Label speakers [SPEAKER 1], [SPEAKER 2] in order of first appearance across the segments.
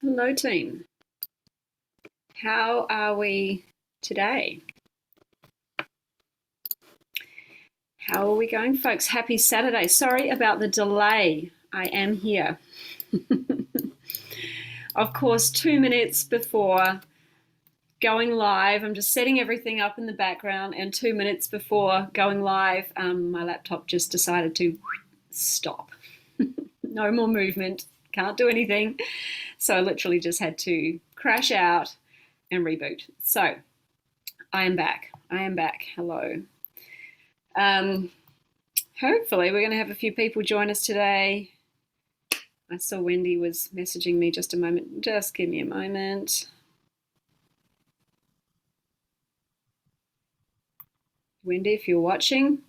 [SPEAKER 1] Hello team, how are we today? How are we going, folks? Happy Saturday. Sorry about the delay. I am here. Of course, 2 minutes before going live, I'm just setting everything up in the background, and 2 minutes before going live, my laptop just decided to stop. No more movement, can't do anything. So I literally just had to crash out and reboot. So I am back. Hello. Hopefully we're going to have a few people join us today. I saw Wendy was messaging me just a moment. Just give me a moment. Wendy, if you're watching,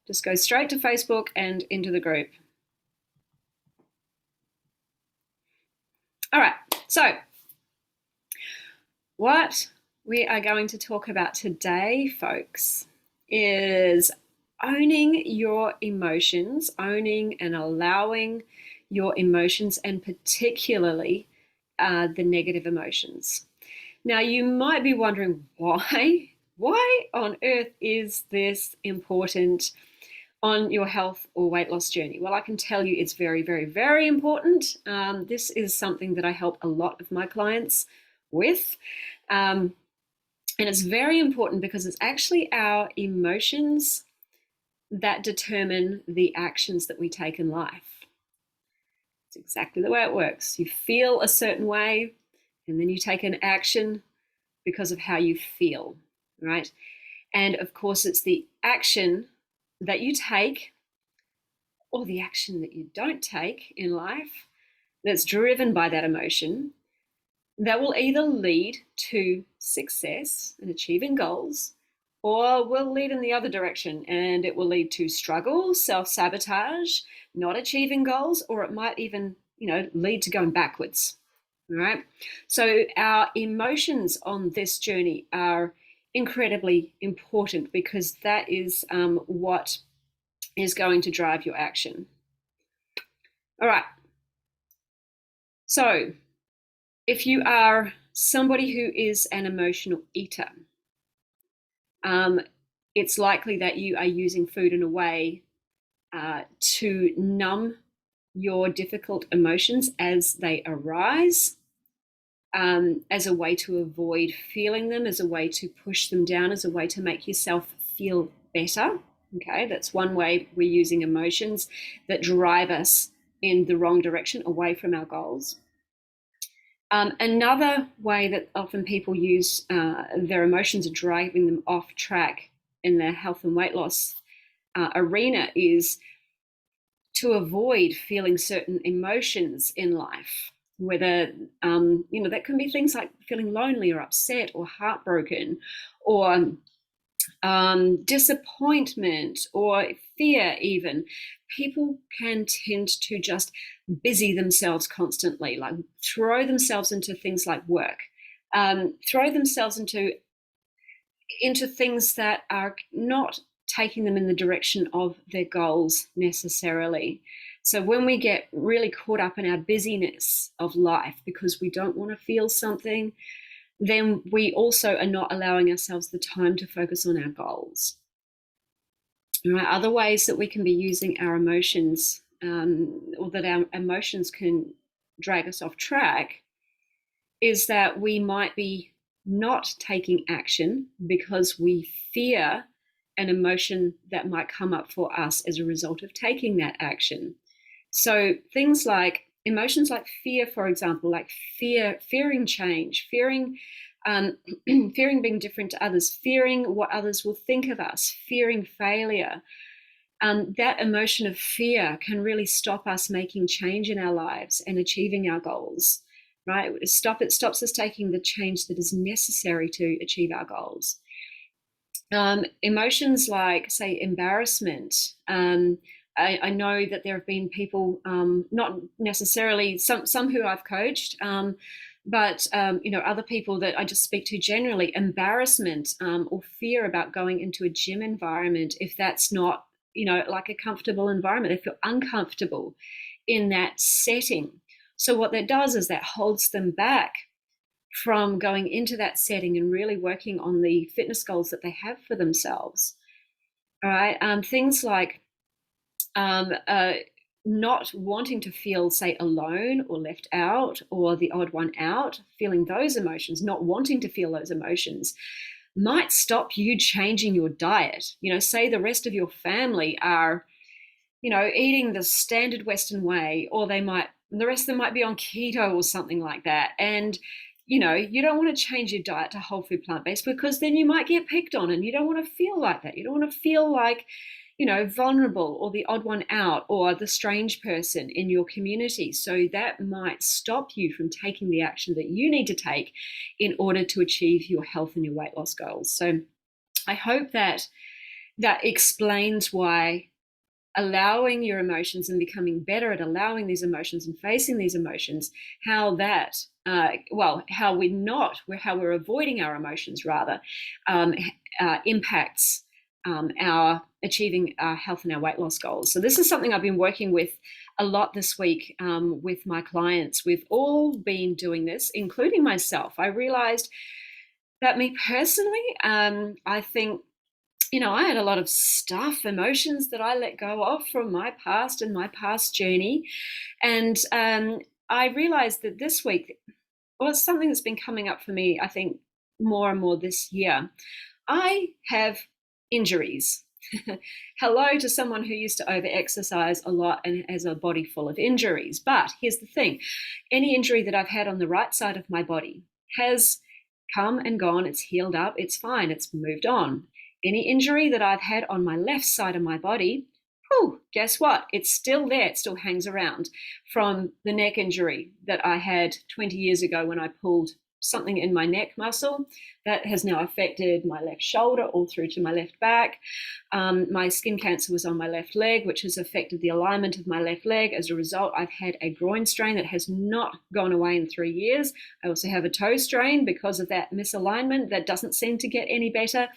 [SPEAKER 1] just go straight to Facebook and into the group. All right, so what we are going to talk about today, folks, is owning your emotions, owning and allowing your emotions, and particularly the negative emotions. Now, you might be wondering why? Why on earth is this important on your health or weight loss journey? Well, I can tell you it's very, very, very important. This is something that I help a lot of my clients with. And it's very important because it's actually our emotions that determine the actions that we take in life. It's exactly the way it works. You feel a certain way, and then you take an action because of how you feel, right? And of course, it's the action that you take or the action that you don't take in life that's driven by that emotion that will either lead to success and achieving goals, or will lead in the other direction, and it will lead to struggle, self-sabotage, not achieving goals, or it might even, lead to going backwards. All right. So our emotions on this journey are incredibly important because that is what is going to drive your action. All right. So if you are somebody who is an emotional eater, it's likely that you are using food in a way to numb your difficult emotions as they arise, as a way to avoid feeling them, as a way to push them down, as a way to make yourself feel better. Okay, that's one way we're using emotions that drive us in the wrong direction, away from our goals. Another way that often people use their emotions are driving them off track in their health and weight loss arena is to avoid feeling certain emotions in life, whether, that can be things like feeling lonely or upset or heartbroken or disappointment or fear even. People can tend to just busy themselves constantly, like throw themselves into things like work, throw themselves into things that are not taking them in the direction of their goals necessarily. So when we get really caught up in our busyness of life because we don't want to feel something, then we also are not allowing ourselves the time to focus on our goals. Right? Other ways that we can be using our emotions, or that our emotions can drag us off track, is that we might be not taking action because we fear an emotion that might come up for us as a result of taking that action. So things like emotions like fear, for example, like fearing change, fearing being different to others, fearing what others will think of us, fearing failure. That emotion of fear can really stop us making change in our lives and achieving our goals, right? It stops us taking the change that is necessary to achieve our goals. Emotions like, say, embarrassment. I know that there have been people, not necessarily some who I've coached, but other people that I just speak to generally, embarrassment or fear about going into a gym environment if that's not, like a comfortable environment. They feel uncomfortable in that setting. So what that does is that holds them back from going into that setting and really working on the fitness goals that they have for themselves. All right. Things like not wanting to feel, say, alone or left out or the odd one out, feeling those emotions, not wanting to feel those emotions, might stop you changing your diet. Say the rest of your family are, eating the standard Western way, or the rest of them might be on keto or something like that. And, you don't want to change your diet to whole food plant-based, because then you might get picked on, and you don't want to feel like that. You don't want to feel like, vulnerable or the odd one out or the strange person in your community. So that might stop you from taking the action that you need to take in order to achieve your health and your weight loss goals. So I hope that explains why allowing your emotions and becoming better at allowing these emotions and facing these emotions, how we're avoiding our emotions rather, impacts our achieving our health and our weight loss goals. So this is something I've been working with a lot this week with my clients. We've all been doing this, including myself. I realized that me personally, I think, I had a lot of emotions that I let go of from my past and my past journey. And I realized that this week, it's something that's been coming up for me, I think, more and more this year. I have injuries. Hello to someone who used to over-exercise a lot and has a body full of injuries. But here's the thing. Any injury that I've had on the right side of my body has come and gone. It's healed up. It's fine. It's moved on. Any injury that I've had on my left side of my body, guess what? It's still there. It still hangs around from the neck injury that I had 20 years ago when I pulled something in my neck muscle that has now affected my left shoulder all through to my left back. My skin cancer was on my left leg, which has affected the alignment of my left leg. As a result, I've had a groin strain that has not gone away in 3 years. I also have a toe strain because of that misalignment that doesn't seem to get any better.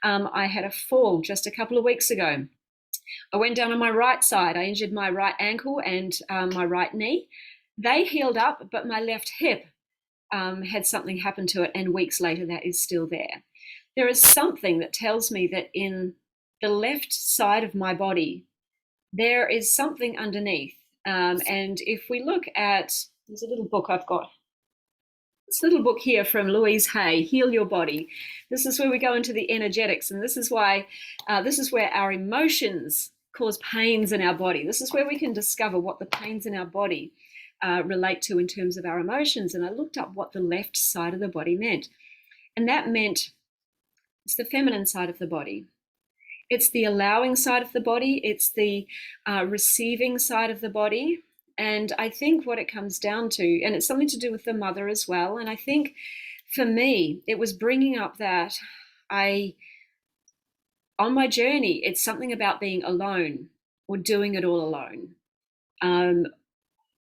[SPEAKER 1] I had a fall just a couple of weeks ago. I went down on my right side. I injured my right ankle and my right knee. They healed up, but my left hip had something happen to it, and weeks later that is still there. There is something that tells me that in the left side of my body, there is something underneath. And if we look at, there's a little book I've got. This little book here from Louise Hay, Heal Your Body. This is where we go into the energetics, and this is where our emotions cause pains in our body. This is where we can discover what the pains in our body relate to in terms of our emotions. And I looked up what the left side of the body meant. And that meant it's the feminine side of the body. It's the allowing side of the body. It's the receiving side of the body. And I think what it comes down to, and it's something to do with the mother as well. And I think for me, it was bringing up that on my journey, it's something about being alone or doing it all alone.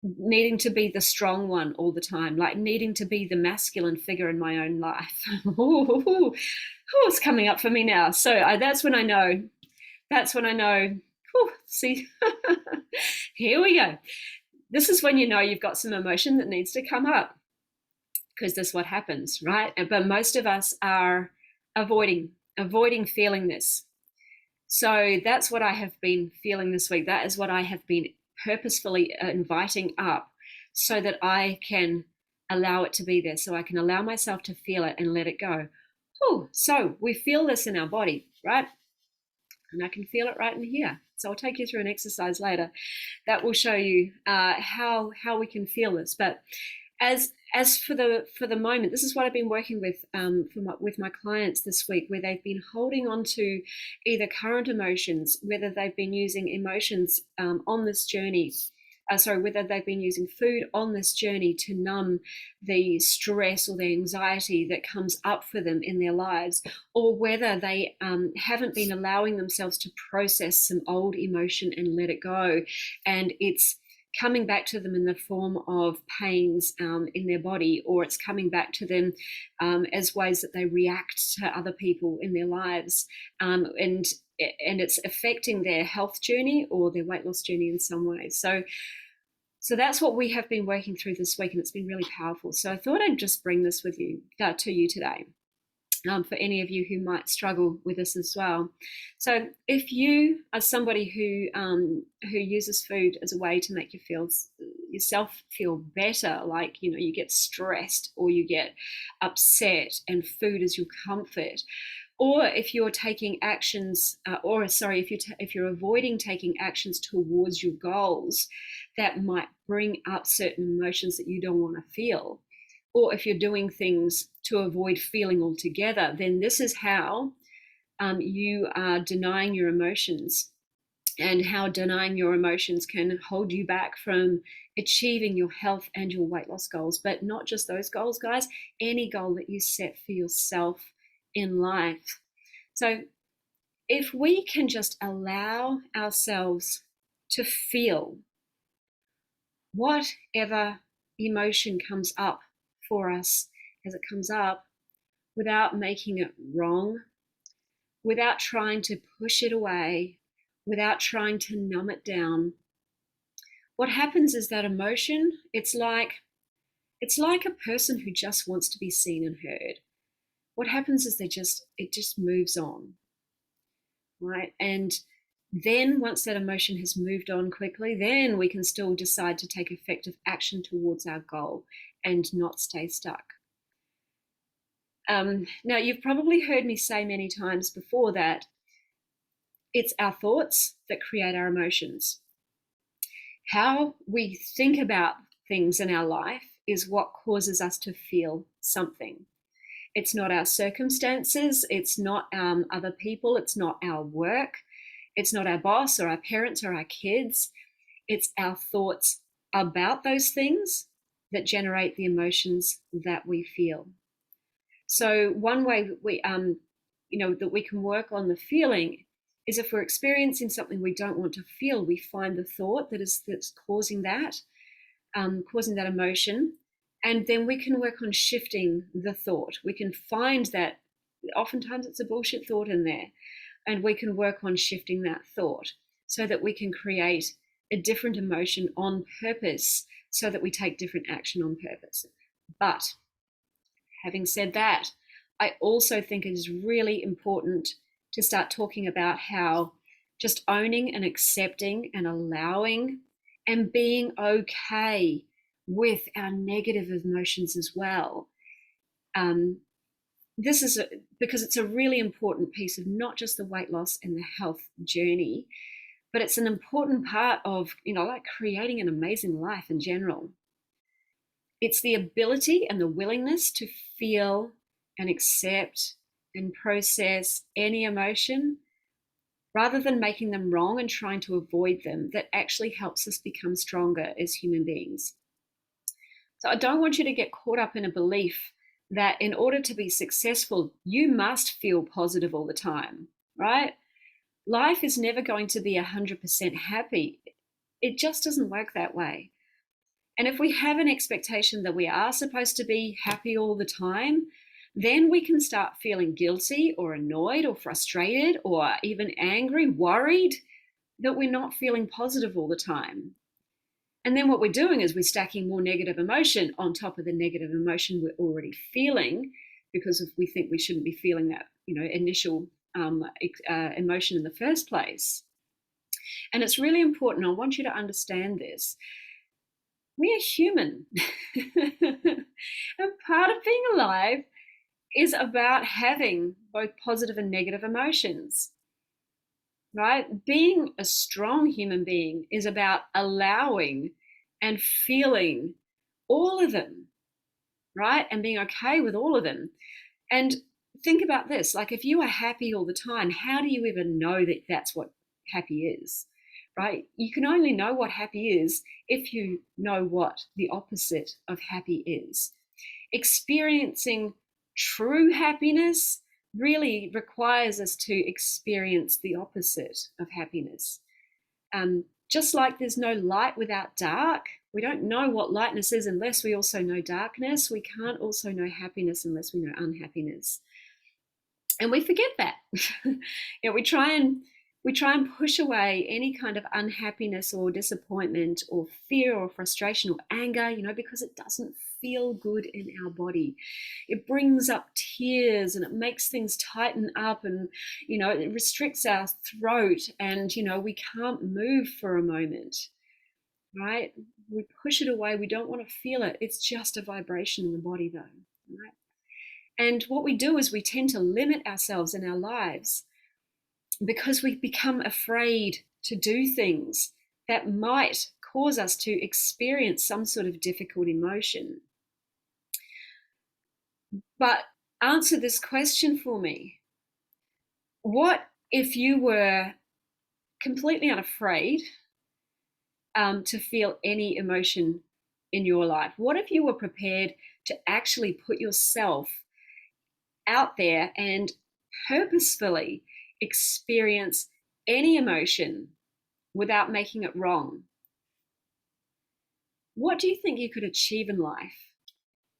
[SPEAKER 1] Needing to be the strong one all the time, like needing to be the masculine figure in my own life. It's coming up for me now. So that's when I know. See, here we go. This is when you know you've got some emotion that needs to come up, because that's what happens, right? But most of us are avoiding feeling this. So that's what I have been feeling this week. That is what I have been purposefully inviting up, so that I can allow it to be there, so I can allow myself to feel it and let it go. So we feel this in our body, right? And I can feel it right in here. So I'll take you through an exercise later that will show you how we can feel this. But as for the moment, this is what I've been working with with my clients this week, where they've been holding on to either current emotions, whether they've been using emotions on this journey, whether they've been using food on this journey to numb the stress or the anxiety that comes up for them in their lives, or whether they haven't been allowing themselves to process some old emotion and let it go, and it's coming back to them in the form of pains in their body, or it's coming back to them as ways that they react to other people in their lives, and it's affecting their health journey or their weight loss journey in some way. So So that's what we have been working through this week, and it's been really powerful. So I thought I'd just bring this with you to you today. For any of you who might struggle with this as well. So if you are somebody who uses food as a way to make yourself feel better, like you get stressed or you get upset and food is your comfort, or if you're taking actions, if you're avoiding taking actions towards your goals that might bring up certain emotions that you don't want to feel, or if you're doing things to avoid feeling altogether, then this is how you are denying your emotions, and how denying your emotions can hold you back from achieving your health and your weight loss goals. But not just those goals, guys, any goal that you set for yourself in life. So if we can just allow ourselves to feel whatever emotion comes up for us as it comes up, without making it wrong, without trying to push it away, without trying to numb it down, what happens is that emotion, it's like a person who just wants to be seen and heard. What happens is it just moves on, right? And then once that emotion has moved on quickly, then we can still decide to take effective action towards our goal and not stay stuck. Now, you've probably heard me say many times before that it's our thoughts that create our emotions. How we think about things in our life is what causes us to feel something. It's not our circumstances, it's not other people, it's not our work, it's not our boss or our parents or our kids. It's our thoughts about those things that generate the emotions that we feel. So one way that we can work on the feeling is if we're experiencing something we don't want to feel, we find the thought that's causing that emotion, and then we can work on shifting the thought. We can find that oftentimes it's a bullshit thought in there, and we can work on shifting that thought so that we can create a different emotion on purpose, so that we take different action on purpose. But having said that, I also think it is really important to start talking about how just owning and accepting and allowing and being okay with our negative emotions as well. This is because it's a really important piece of not just the weight loss and the health journey, but it's an important part of, like creating an amazing life in general. It's the ability and the willingness to feel and accept and process any emotion rather than making them wrong and trying to avoid them, that actually helps us become stronger as human beings. So I don't want you to get caught up in a belief that in order to be successful, you must feel positive all the time, right? Life is never going to be 100% happy. It just doesn't work that way. And if we have an expectation that we are supposed to be happy all the time, then we can start feeling guilty or annoyed or frustrated or even angry, worried that we're not feeling positive all the time. And then what we're doing is we're stacking more negative emotion on top of the negative emotion we're already feeling, because we think we shouldn't be feeling that, initial emotion in the first place. And it's really important. I want you to understand this. We are human. And part of being alive is about having both positive and negative emotions, right? Being a strong human being is about allowing and feeling all of them, right? And being okay with all of them. And think about this, like if you are happy all the time, how do you even know that that's what happy is, right? You can only know what happy is if you know what the opposite of happy is. Experiencing true happiness really requires us to experience the opposite of happiness. Just like there's no light without dark, we don't know what lightness is unless we also know darkness. We can't also know happiness unless we know unhappiness. And we forget that. We try and We try and push away any kind of unhappiness or disappointment or fear or frustration or anger, because it doesn't feel good in our body. It brings up tears and it makes things tighten up, and, it restricts our throat, and, we can't move for a moment, right? We push it away. We don't want to feel it. It's just a vibration in the body, though, right? And what we do is we tend to limit ourselves in our lives because we become afraid to do things that might cause us to experience some sort of difficult emotion. But answer this question for me. What if you were completely unafraid to feel any emotion in your life? What if you were prepared to actually put yourself out there and purposefully experience any emotion without making it wrong? What do you think you could achieve in life,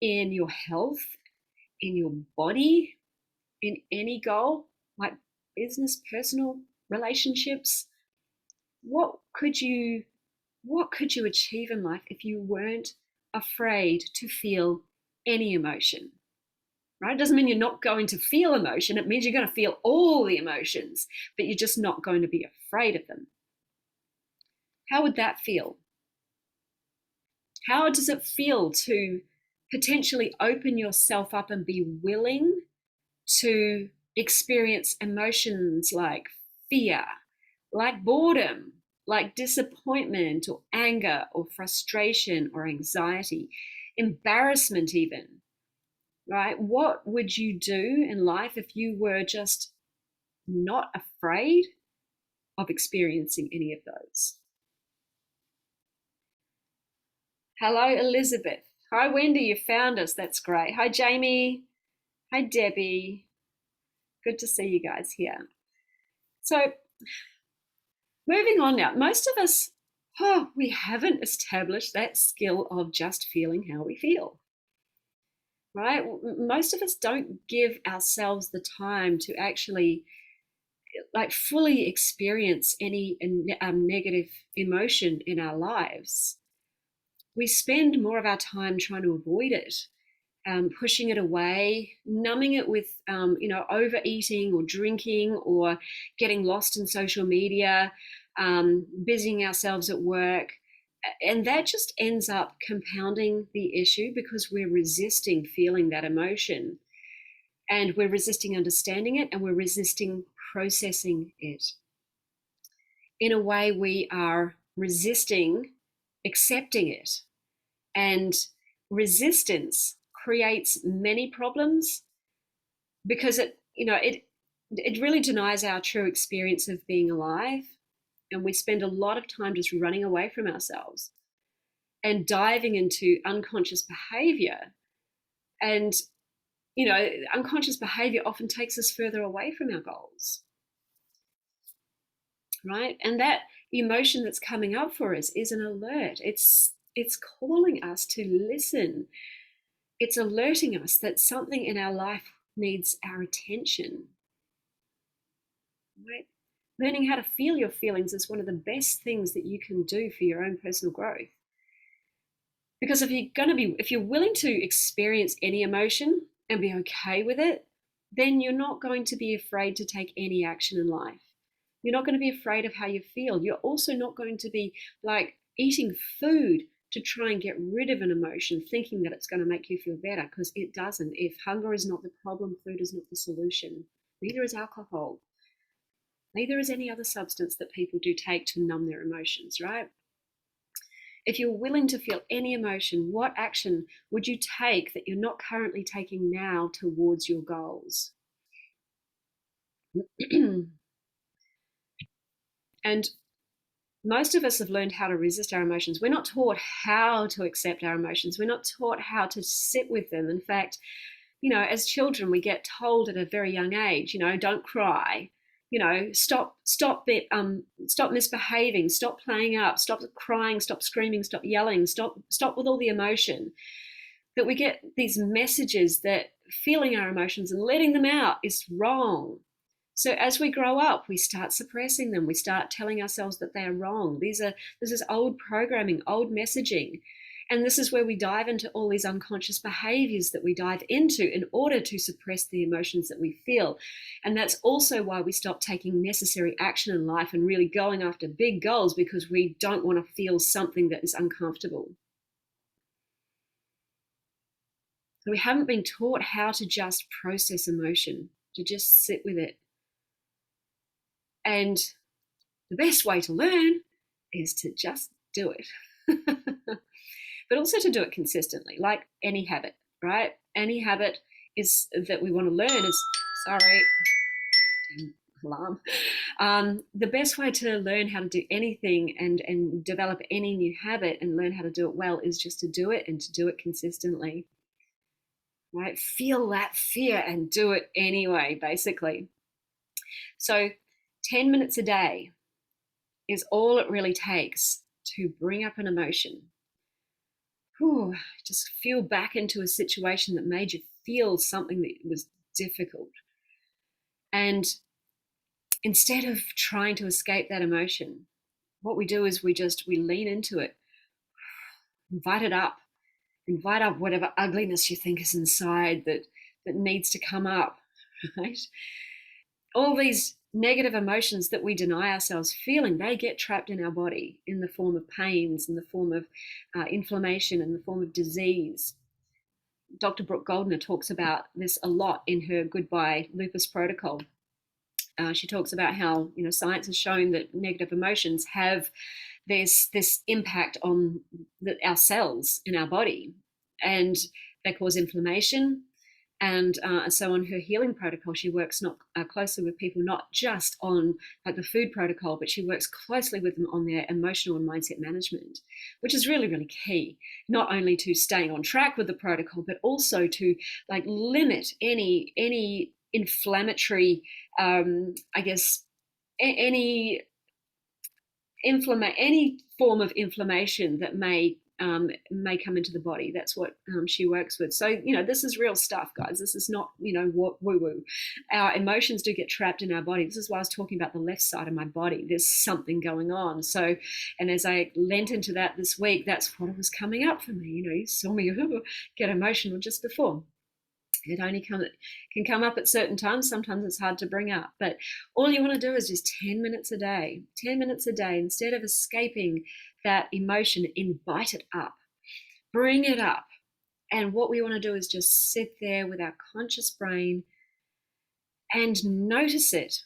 [SPEAKER 1] in your health, in your body, in any goal, like business, personal, relationships? What could you achieve in life if you weren't afraid to feel any emotion? Right? It doesn't mean you're not going to feel emotion. It means you're going to feel all the emotions, but you're just not going to be afraid of them. How would that feel? How does it feel to potentially open yourself up and be willing to experience emotions like fear, like boredom, like disappointment or anger or frustration or anxiety, embarrassment even? Right? What would you do in life if you were just not afraid of experiencing any of those? Hello, Elizabeth. Hi, Wendy, you found us. That's great. Hi, Jamie. Hi, Debbie. Good to see you guys here. So, moving on now. Most of us, we haven't established that skill of just feeling how we feel. Right? Most of us don't give ourselves the time to actually fully experience any negative emotion in our lives. We spend more of our time trying to avoid it, pushing it away, numbing it with overeating or drinking or getting lost in social media, busying ourselves at work. And that just ends up compounding the issue because we're resisting feeling that emotion, and we're resisting understanding it, and we're resisting processing it. In a way, we are resisting accepting it. And resistance creates many problems because it really denies our true experience of being alive. And we spend a lot of time just running away from ourselves and diving into unconscious behavior. And, unconscious behavior often takes us further away from our goals, right? And that emotion that's coming up for us is an alert. It's calling us to listen. It's alerting us that something in our life needs our attention, right? Learning how to feel your feelings is one of the best things that you can do for your own personal growth. Because if you're willing to experience any emotion and be okay with it, then you're not going to be afraid to take any action in life. You're not going to be afraid of how you feel. You're also not going to be eating food to try and get rid of an emotion, thinking that it's going to make you feel better, because it doesn't. If hunger is not the problem, food is not the solution. Neither is alcohol. Neither is any other substance that people do take to numb their emotions, right? If you're willing to feel any emotion, what action would you take that you're not currently taking now towards your goals? And most of us have learned how to resist our emotions. We're not taught how to accept our emotions. We're not taught how to sit with them. In fact, as children, we get told at a very young age, don't cry, stop misbehaving, stop playing up, stop crying, stop screaming, stop yelling, stop with all the emotion. That we get these messages that feeling our emotions and letting them out is wrong. So as we grow up, we start suppressing them. We start telling ourselves that they are wrong. This is old programming, old messaging. And this is where we dive into all these unconscious behaviors that we dive into in order to suppress the emotions that we feel. And that's also why we stop taking necessary action in life and really going after big goals, because we don't want to feel something that is uncomfortable. So we haven't been taught how to just process emotion, to just sit with it. And the best way to learn is to just do it. But also to do it consistently, like any habit, right? Any habit is that we want to learn is, sorry, alarm. The best way to learn how to do anything and develop any new habit and learn how to do it well is just to do it, and to do it consistently, right? Feel that fear and do it anyway, basically. So 10 minutes a day is all it really takes to bring up an emotion. Just feel back into a situation that made you feel something that was difficult. And instead of trying to escape that emotion, what we do is we lean into it, invite up whatever ugliness you think is inside that needs to come up, right? All these negative emotions that we deny ourselves feeling, they get trapped in our body in the form of pains, in the form of inflammation, in the form of disease. Dr. 𝗵𝗁 talks about this a lot in her Goodbye Lupus protocol. She talks about how, science has shown that negative emotions have this impact on our cells in our body, and they cause inflammation. And so on her healing protocol, she works closely with people, not just on like the food protocol, but she works closely with them on their emotional and mindset management, which is really, really key, not only to staying on track with the protocol, but also to like limit any inflammatory, any form of inflammation that may come into the body. That's what she works with. So, this is real stuff, guys. This is not, what woo-woo. Our emotions do get trapped in our body. This is why I was talking about the left side of my body. There's something going on. So, and as I lent into that this week, that's what was coming up for me. You saw me get emotional just before. It only can come up at certain times. Sometimes it's hard to bring up. But all you want to do is just 10 minutes a day. 10 minutes a day. Instead of escaping that emotion, invite it up. Bring it up. And what we want to do is just sit there with our conscious brain and notice it.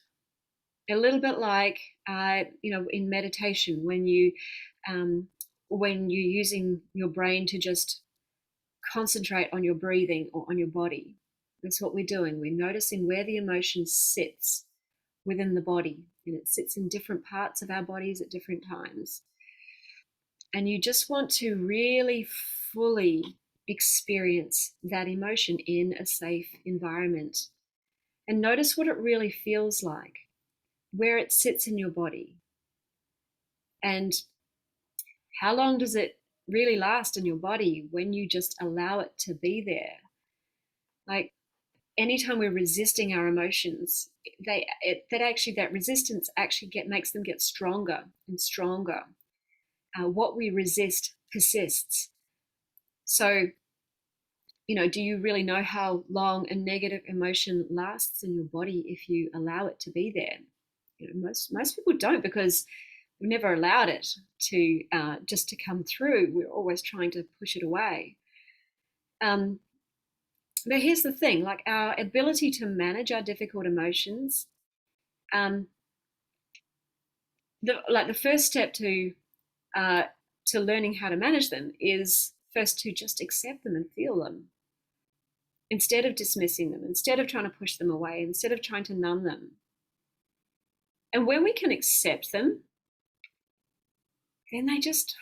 [SPEAKER 1] A little bit like, in meditation, when you're using your brain to just concentrate on your breathing or on your body. That's what we're doing. We're noticing where the emotion sits within the body, and it sits in different parts of our bodies at different times. And you just want to really fully experience that emotion in a safe environment. And notice what it really feels like, where it sits in your body. And how long does it really last in your body when you just allow it to be there? Like, anytime we're resisting our emotions, that resistance actually makes them get stronger and stronger. What we resist persists. So, do you really know how long a negative emotion lasts in your body if you allow it to be there? Most people don't, because we've never allowed it to just to come through. We're always trying to push it away. But here's the thing: like, our ability to manage our difficult emotions, the first step to learning how to manage them is first to just accept them and feel them, instead of dismissing them, instead of trying to push them away, instead of trying to numb them. And when we can accept them, then they just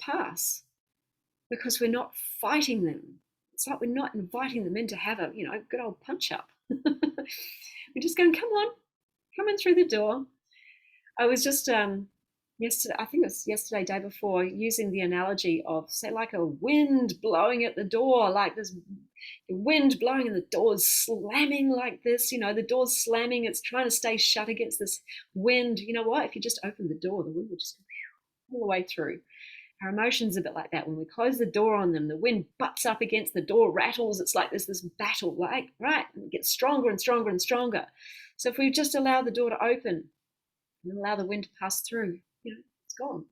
[SPEAKER 1] pass, because we're not fighting them. It's like we're not inviting them in to have a good old punch up. We're just going, come on, come in through the door. I was just yesterday, I think it was yesterday, day before, using the analogy of, say, like a wind blowing at the door, like this wind blowing and the door's slamming like this, the door's slamming, it's trying to stay shut against this wind. You know what? If you just open the door, the wind would just go all the way through. Our emotions are a bit like that. When we close the door on them, the wind butts up against the door, rattles. It's like this battle, right? And it gets stronger and stronger and stronger. So if we just allow the door to open and allow the wind to pass through, it's gone.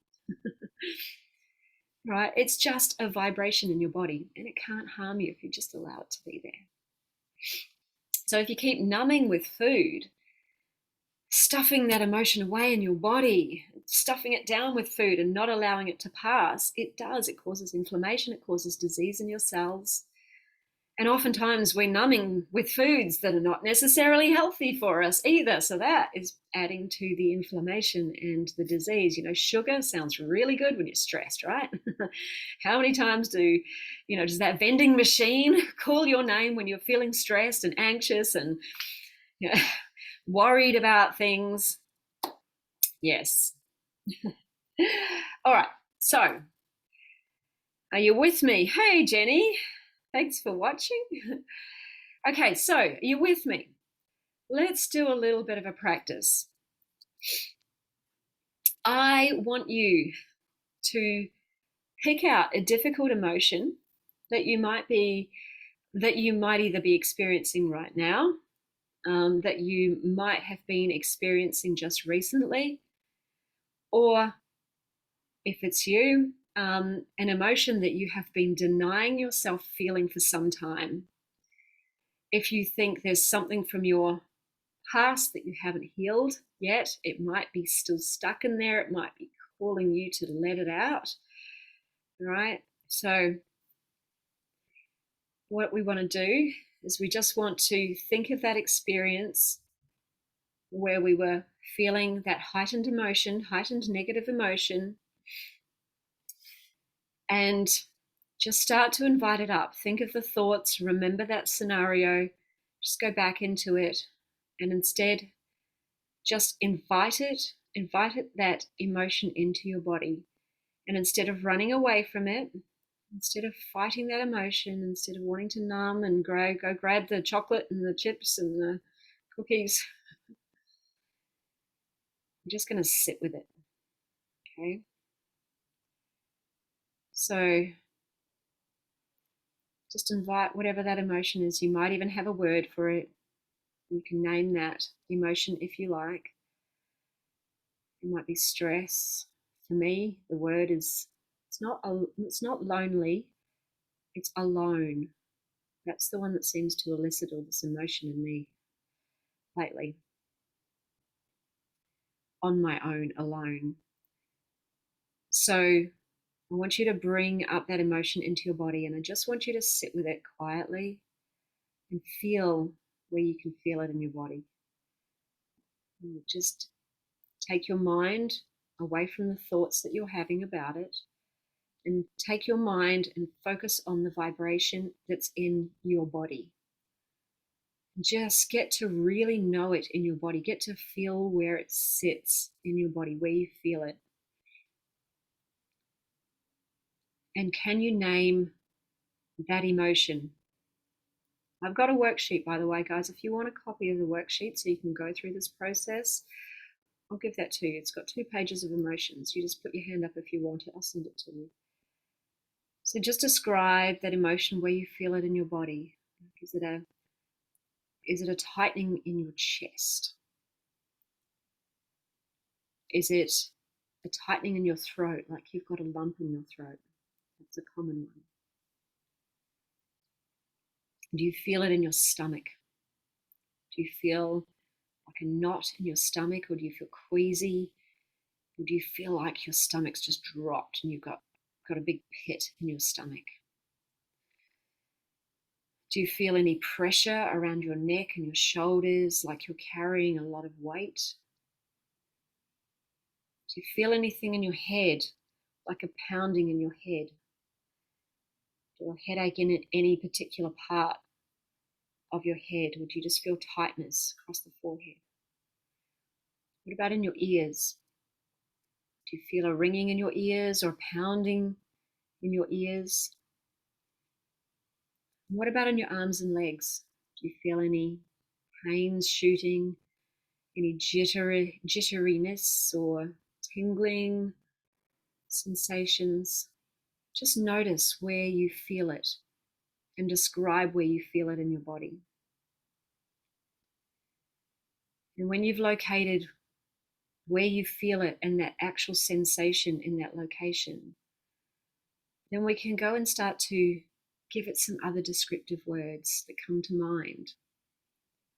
[SPEAKER 1] Right? It's just a vibration in your body, and it can't harm you if you just allow it to be there. So if you keep numbing with food, stuffing that emotion away in your body, stuffing it down with food and not allowing it to pass, it causes inflammation, it causes disease in your cells. And oftentimes we're numbing with foods that are not necessarily healthy for us either. So that is adding to the inflammation and the disease. Sugar sounds really good when you're stressed, right? How many times does that vending machine call your name when you're feeling stressed and anxious and worried about things? Yes. All right. So, are you with me? Hey, Jenny. Thanks for watching. Okay, so are you with me? Let's do a little bit of a practice. I want you to pick out a difficult emotion that you might either be experiencing right now, that you might have been experiencing just recently, or if it's you, an emotion that you have been denying yourself feeling for some time. If you think there's something from your past that you haven't healed yet, it might be still stuck in there. It might be calling you to let it out. All right. So what we want to do is we just want to think of that experience where we were feeling that heightened negative emotion, and just start to invite it up. Think of the thoughts, remember that scenario, just go back into it, and instead just invite that emotion into your body. And instead of running away from it, instead of fighting that emotion, instead of wanting to numb and go grab the chocolate and the chips and the cookies, I'm just going to sit with it. Okay? So just invite whatever that emotion is. You might even have a word for it. You can name that emotion if you like. It might be stress. For me, the word is, it's not lonely, it's alone. That's the one that seems to elicit all this emotion in me lately. On my own, alone. So I want you to bring up that emotion into your body, and I just want you to sit with it quietly and feel where you can feel it in your body. And just take your mind away from the thoughts that you're having about it, and take your mind and focus on the vibration that's in your body. Just get to really know it in your body. Get to feel where it sits in your body, where you feel it. And can you name that emotion? I've got a worksheet, by the way, guys. If you want a copy of the worksheet so you can go through this process, I'll give that to you. It's got 2 pages of emotions. You just put your hand up if you want it. I'll send it to you. So just describe that emotion where you feel it in your body. Is it a tightening in your chest? Is it a tightening in your throat, like you've got a lump in your throat? That's a common one. Do you feel it in your stomach? Do you feel like a knot in your stomach, or do you feel queasy? Or do you feel like your stomach's just dropped and you've got a big pit in your stomach? Do you feel any pressure around your neck and your shoulders, like you're carrying a lot of weight? Do you feel anything in your head, like a pounding in your head? Do a headache in any particular part of your head? Or do you just feel tightness across the forehead? What about in your ears? Do you feel a ringing in your ears or pounding in your ears? What about in your arms and legs? Do you feel any pains shooting, any jitteriness or tingling sensations? Just notice where you feel it and describe where you feel it in your body. And when you've located where you feel it and that actual sensation in that location, then we can go and start to give it some other descriptive words that come to mind.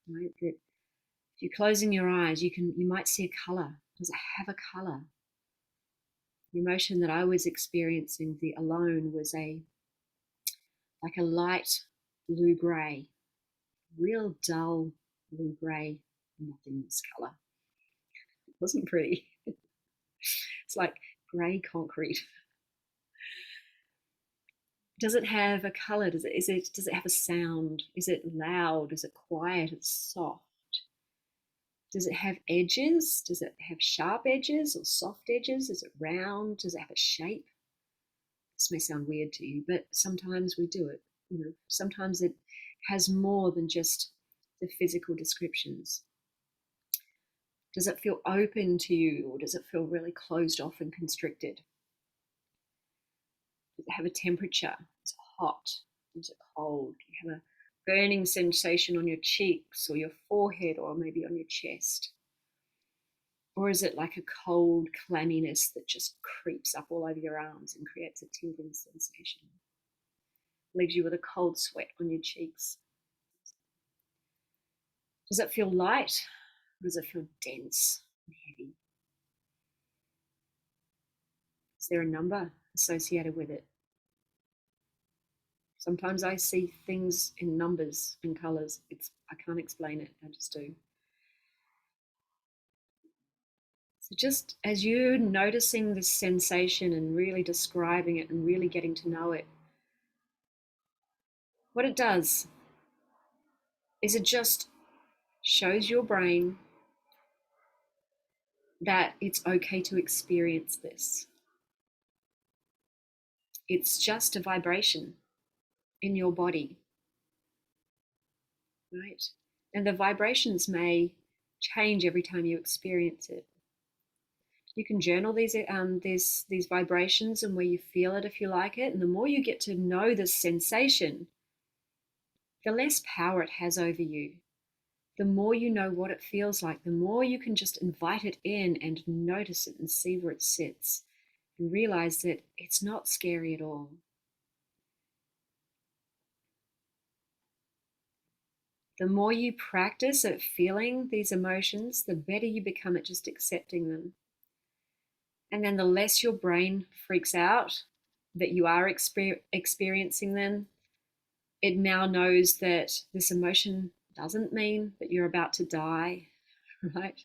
[SPEAKER 1] Right? That if you're closing your eyes, you might see a color. Does it have a color? The emotion that I was experiencing alone was like a light blue-gray, real dull blue-gray, nothingness color. It wasn't pretty. It's like grey concrete. Does it have a color? Does it have a sound? Is it loud? Is it quiet? Is it soft? Does it have edges? Does it have sharp edges or soft edges? Is it round? Does it have a shape? This may sound weird to you, but sometimes we do it. Sometimes it has more than just the physical descriptions. Does it feel open to you, or does it feel really closed off and constricted? Does it have a temperature? Is it hot? Is it cold? Do you have a burning sensation on your cheeks or your forehead or maybe on your chest? Or is it like a cold clamminess that just creeps up all over your arms and creates a tingling sensation? Leaves you with a cold sweat on your cheeks. Does it feel light, or does it feel dense and heavy? Is there a number associated with it? Sometimes I see things in numbers and colors. I can't explain it, I just do. So just as you're noticing this sensation and really describing it and really getting to know it, what it does is it just shows your brain that it's okay to experience this. It's just a vibration in your body, right? And the vibrations may change every time you experience it. You can journal these vibrations and where you feel it if you like it. And the more you get to know this sensation, the less power it has over you. The more you know what it feels like, the more you can just invite it in and notice it and see where it sits and realize that it's not scary at all. The more you practice at feeling these emotions, the better you become at just accepting them. And then the less your brain freaks out that you are experiencing them. It now knows that this emotion doesn't mean that you're about to die, right?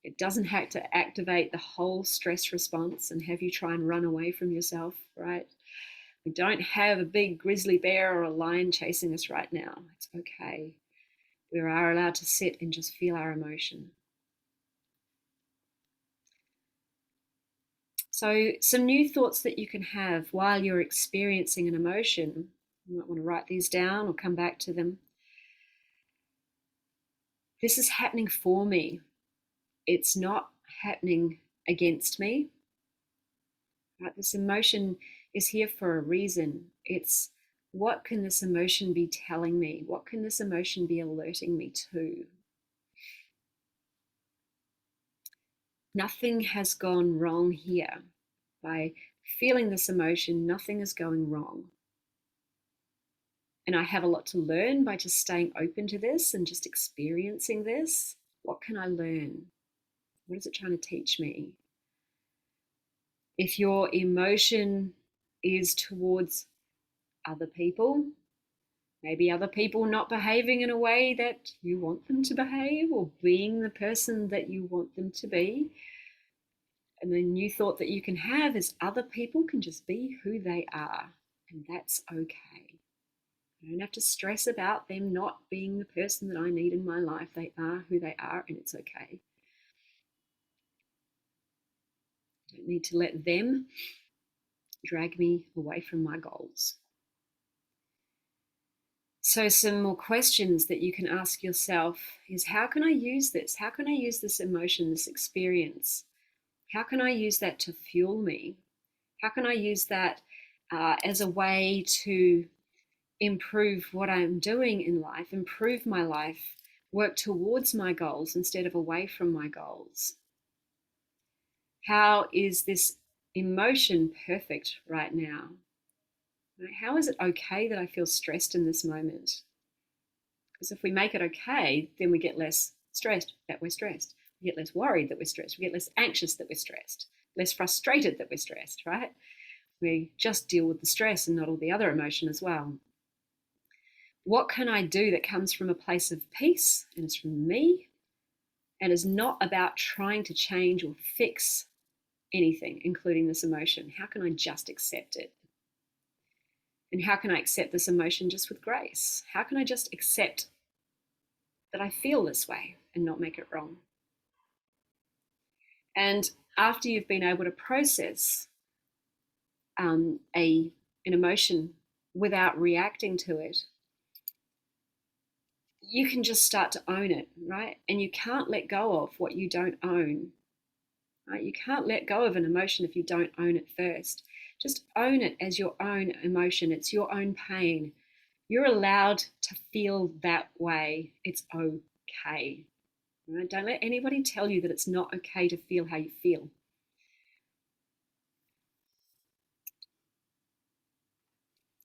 [SPEAKER 1] It doesn't have to activate the whole stress response and have you try and run away from yourself, right? We don't have a big grizzly bear or a lion chasing us right now. It's okay. We are allowed to sit and just feel our emotion. So some new thoughts that you can have while you're experiencing an emotion, you might want to write these down or come back to them. This is happening for me. It's not happening against me. Right? This emotion is here for a reason. It's what can this emotion be telling me? What can this emotion be alerting me to? Nothing has gone wrong here. By feeling this emotion, nothing is going wrong. And I have a lot to learn by just staying open to this and just experiencing this. What can I learn? What is it trying to teach me? If your emotion is towards other people, maybe other people not behaving in a way that you want them to behave or being the person that you want them to be, and a new thought that you can have is other people can just be who they are, and that's okay. I don't have to stress about them not being the person that I need in my life. They are who they are, and it's okay. I don't need to let them drag me away from my goals. So some more questions that you can ask yourself is, how can I use this? How can I use this emotion, this experience? How can I use that to fuel me? How can I use that as a way to improve what I'm doing in life, improve my life, work towards my goals instead of away from my goals? How is this emotion perfect right now? How is it okay that I feel stressed in this moment? Because if we make it okay, then we get less stressed that we're stressed. We get less worried that we're stressed. We get less anxious that we're stressed, less frustrated that we're stressed, right? We just deal with the stress and not all the other emotion as well. What can I do that comes from a place of peace and is from me and is not about trying to change or fix anything, including this emotion? How can I just accept it? And how can I accept this emotion just with grace? How can I just accept that I feel this way and not make it wrong? And after you've been able to process an emotion without reacting to it, you can just start to own it, right? And you can't let go of what you don't own, right? You can't let go of an emotion if you don't own it first. Just own it as your own emotion. It's your own pain. You're allowed to feel that way. It's okay. Right? Don't let anybody tell you that it's not okay to feel how you feel.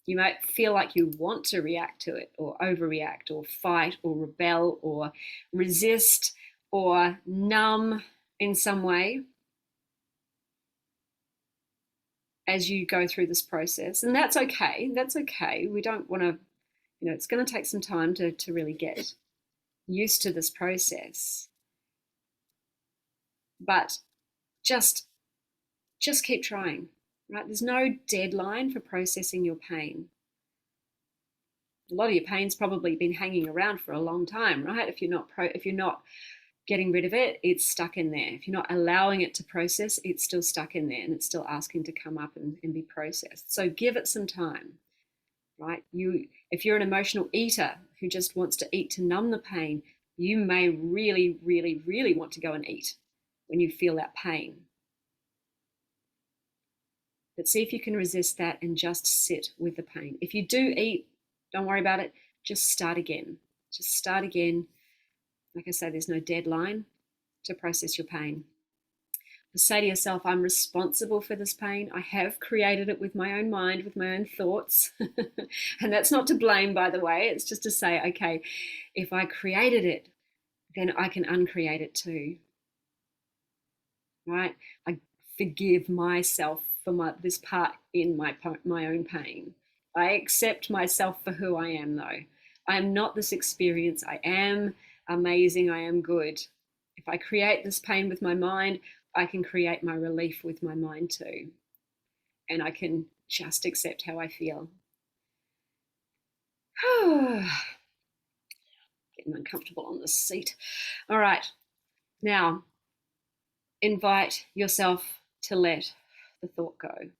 [SPEAKER 1] You might feel like you want to react to it or overreact or fight or rebel or resist or numb in some way as you go through this process. And that's okay. That's okay. We don't want to, it's going to take some time to really get used to this process. But just keep trying, right? There's no deadline for processing your pain. A lot of your pain's probably been hanging around for a long time, right? If you're not getting rid of it, it's stuck in there. If you're not allowing it to process, it's still stuck in there and it's still asking to come up and be processed. So give it some time, right? If you're an emotional eater who just wants to eat to numb the pain, you may really, really, really want to go and eat when you feel that pain. But see if you can resist that and just sit with the pain. If you do eat, don't worry about it. Just start again. Just start again. Like I say, there's no deadline to process your pain. Say to yourself, I'm responsible for this pain. I have created it with my own mind, with my own thoughts. And that's not to blame, by the way. It's just to say, okay, if I created it, then I can uncreate it too. Right? I forgive myself for this part in my own pain. I accept myself for who I am, though. I am not this experience. I am amazing. I am good. If I create this pain with my mind, I can create my relief with my mind too. And I can just accept how I feel. Getting uncomfortable on this seat. All right. Now, invite yourself to let the thought go.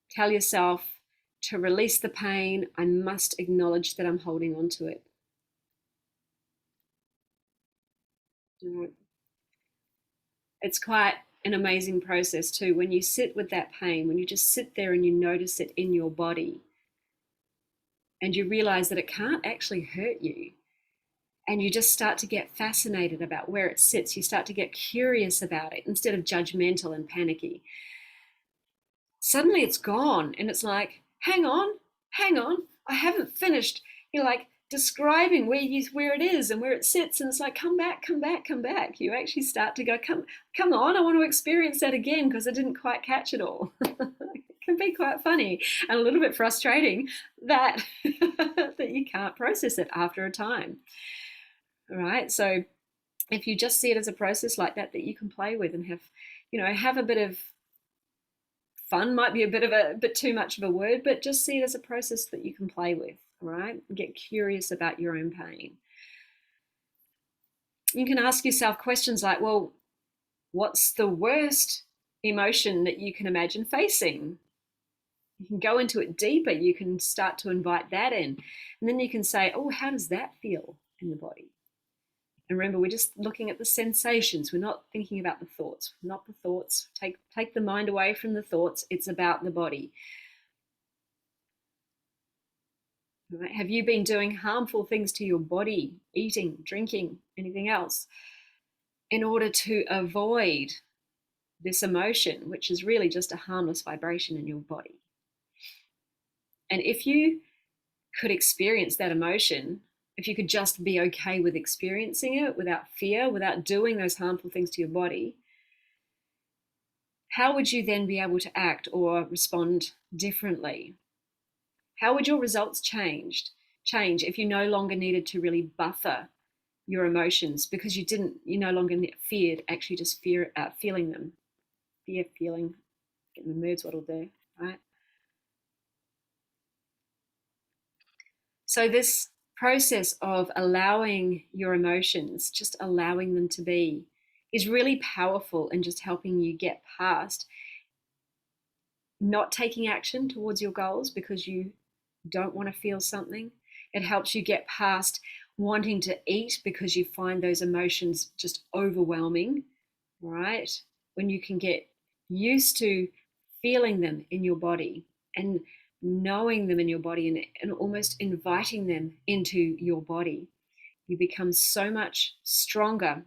[SPEAKER 1] Tell yourself to release the pain. I must acknowledge that I'm holding on to it. It's quite an amazing process too. When you sit with that pain, when you just sit there and you notice it in your body and you realize that it can't actually hurt you, and you just start to get fascinated about where it sits. You start to get curious about it instead of judgmental and panicky. Suddenly it's gone and it's like, hang on, I haven't finished. You're like describing where it is and where it sits, and it's like, come back. You actually start to go, come on, I want to experience that again because I didn't quite catch it all. It can be quite funny and a little bit frustrating that that you can't process it after a time. All right, so if you just see it as a process like that you can play with and have a bit of fun, might be a bit too much of a word, but just see it as a process that you can play with, all right? Get curious about your own pain. You can ask yourself questions like, well, What's the worst emotion that you can imagine facing? You can go into it deeper. You can start to invite that in. And then you can say, oh, how does that feel in the body? And remember, we're just looking at the sensations. We're not thinking about the thoughts. Not the thoughts. Take the mind away from the thoughts. It's about the body. Right? Have you been doing harmful things to your body, eating, drinking, anything else, in order to avoid this emotion, which is really just a harmless vibration in your body? And if you could experience that emotion, if you could just be okay with experiencing it without fear, without doing those harmful things to your body, how would you then be able to act or respond differently? How would your results change if you no longer needed to really buffer your emotions because you no longer feared, actually just feeling them? Feeling, getting the 𝗵𝘁'𝘀 there, right? So this process of allowing your emotions, just allowing them to be, is really powerful in just helping you get past not taking action towards your goals because you don't want to feel something. It helps you get past wanting to eat because you find those emotions just overwhelming, right? When you can get used to feeling them in your body and knowing them in your body and almost inviting them into your body, you become so much stronger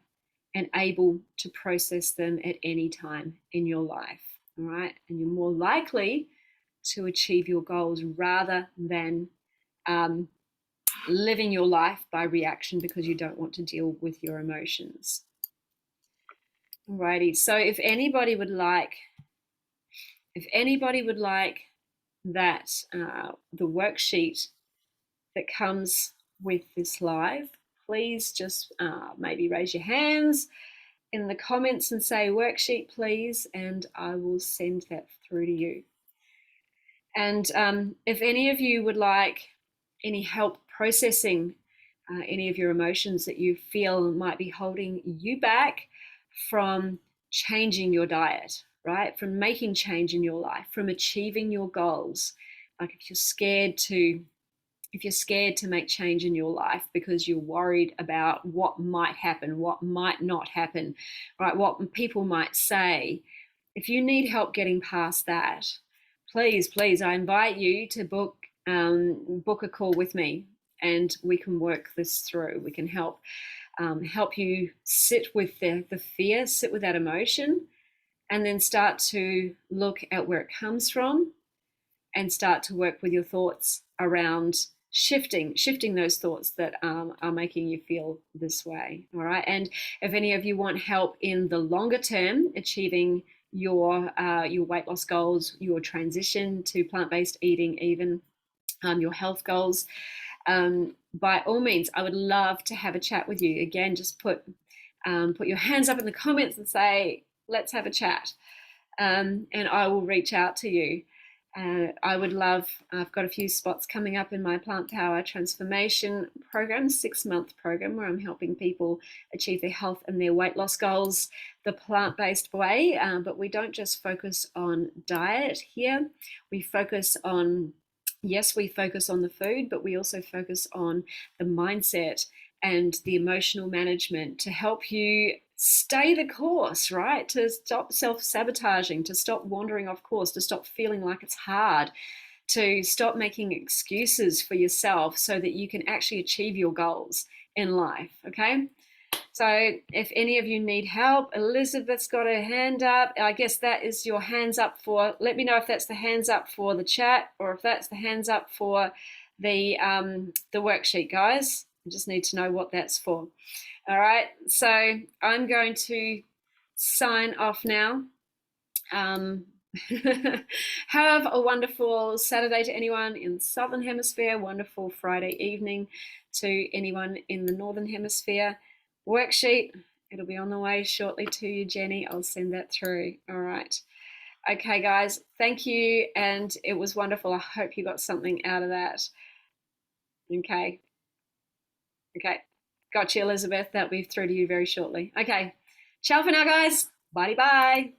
[SPEAKER 1] and able to process them at any time in your life, all right? And you're more likely to achieve your goals rather than living your life by reaction because you don't want to deal with your emotions. Alrighty, so if anybody would like that the worksheet that comes with this live, please just maybe raise your hands in the comments and say worksheet please, and I will send that through to you. And if any of you would like any help processing any of your emotions that you feel might be holding you back from changing your diet, right? From making change in your life, from achieving your goals. Like if you're scared to make change in your life because you're worried about what might happen, what might not happen, right? What people might say. If you need help getting past that, please, I invite you to book a call with me, and we can work this through. We can help you sit with the fear, sit with that emotion, and then start to look at where it comes from and start to work with your thoughts around shifting those thoughts that are making you feel this way. All right. And if any of you want help in the longer term, achieving your weight loss goals, your transition to plant-based eating, even your health goals, by all means, I would love to have a chat with you. Again, just put your hands up in the comments and say, let's have a chat. And I will reach out to you. I've got a few spots coming up in my Plant Power Transformation program, 6-month program, where I'm helping people achieve their health and their weight loss goals the plant-based way. But we don't just focus on diet here. We focus on the food, but we also focus on the mindset and the emotional management to help you stay the course, right? To stop self-sabotaging, to stop wandering off course, to stop feeling like it's hard, to stop making excuses for yourself so that you can actually achieve your goals in life, okay? So if any of you need help, Elizabeth's got her hand up. I guess that is your hands up for, let me know if that's the hands up for the chat or if that's the hands up for the worksheet, guys. I just need to know what that's for. All right, so I'm going to sign off now. Have a wonderful Saturday to anyone in the Southern Hemisphere, wonderful Friday evening to anyone in the Northern Hemisphere. Worksheet, it'll be on the way shortly to you, Jenny. I'll send that through. All right. Okay, guys, thank you, and it was wonderful. I hope you got something out of that. Okay. Got you, Elizabeth. That'll be through to you very shortly. Okay. Ciao for now, guys. Bye bye.